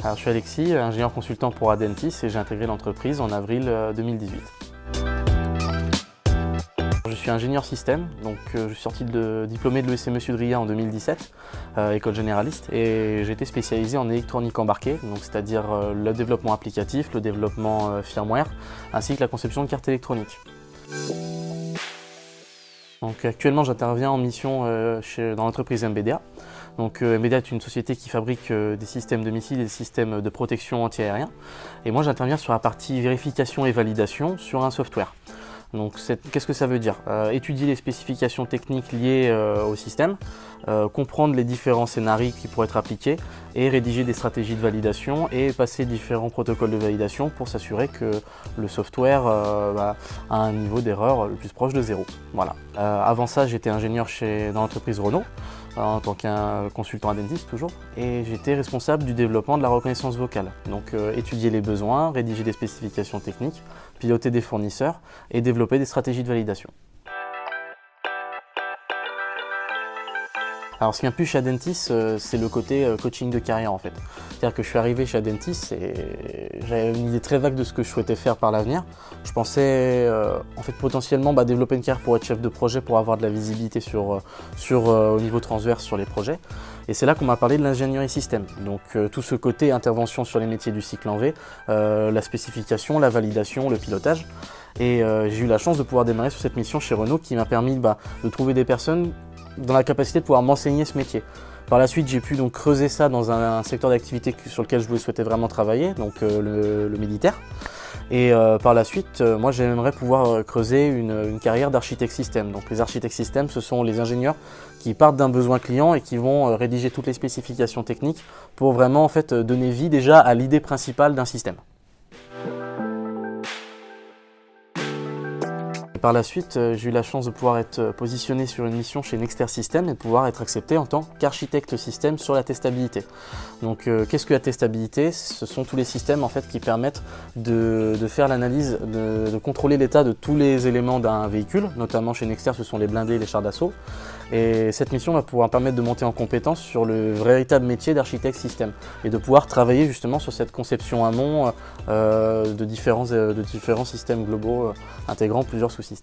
Alors, je suis Alexis, ingénieur consultant pour Adentis et j'ai intégré l'entreprise en avril 2018. Je suis ingénieur système, donc je suis sorti diplômé de l'ESME Sudria en 2017, école généraliste, et j'ai été spécialisé en électronique embarquée, c'est-à-dire le développement applicatif, le développement firmware, ainsi que la conception de cartes électroniques. Donc, actuellement, j'interviens en mission dans l'entreprise MBDA. Donc, MBDA est une société qui fabrique des systèmes de missiles et des systèmes de protection anti-aérien. Et moi, j'interviens sur la partie vérification et validation sur un software. Donc, qu'est-ce que ça veut dire? Étudier les spécifications techniques liées au système, comprendre les différents scénarios qui pourraient être appliqués et rédiger des stratégies de validation et passer différents protocoles de validation pour s'assurer que le software a un niveau d'erreur le plus proche de zéro. Voilà. Avant ça, j'étais ingénieur dans l'entreprise Renault en tant qu'un consultant Adentis toujours, et j'étais responsable du développement de la reconnaissance vocale. Donc étudier les besoins, rédiger des spécifications techniques, piloter des fournisseurs et développer des stratégies de validation. Alors, ce qui m'a plu chez Adentis, c'est le côté coaching de carrière en fait. C'est-à-dire que je suis arrivé chez Adentis et j'avais une idée très vague de ce que je souhaitais faire par l'avenir. Je pensais en fait potentiellement développer une carrière pour être chef de projet, pour avoir de la visibilité au niveau transverse sur les projets. Et c'est là qu'on m'a parlé de l'ingénierie système. Donc tout ce côté intervention sur les métiers du cycle en V, la spécification, la validation, le pilotage. Et j'ai eu la chance de pouvoir démarrer sur cette mission chez Renault qui m'a permis de trouver des personnes dans la capacité de pouvoir m'enseigner ce métier. Par la suite, j'ai pu donc creuser ça dans un secteur d'activité sur lequel je souhaitais vraiment travailler, donc le militaire. Et par la suite, moi j'aimerais pouvoir creuser une carrière d'architecte système. Donc les architectes système, ce sont les ingénieurs qui partent d'un besoin client et qui vont rédiger toutes les spécifications techniques pour vraiment en fait donner vie déjà à l'idée principale d'un système. Par la suite, j'ai eu la chance de pouvoir être positionné sur une mission chez Nexter Systems et de pouvoir être accepté en tant qu'architecte système sur la testabilité. Donc, qu'est-ce que la testabilité? Ce sont tous les systèmes en fait, qui permettent de faire l'analyse, de contrôler l'état de tous les éléments d'un véhicule, notamment chez Nexter, ce sont les blindés et les chars d'assaut. Et cette mission va pouvoir permettre de monter en compétence sur le véritable métier d'architecte système et de pouvoir travailler justement sur cette conception amont de différents systèmes globaux intégrant plusieurs sous-systèmes.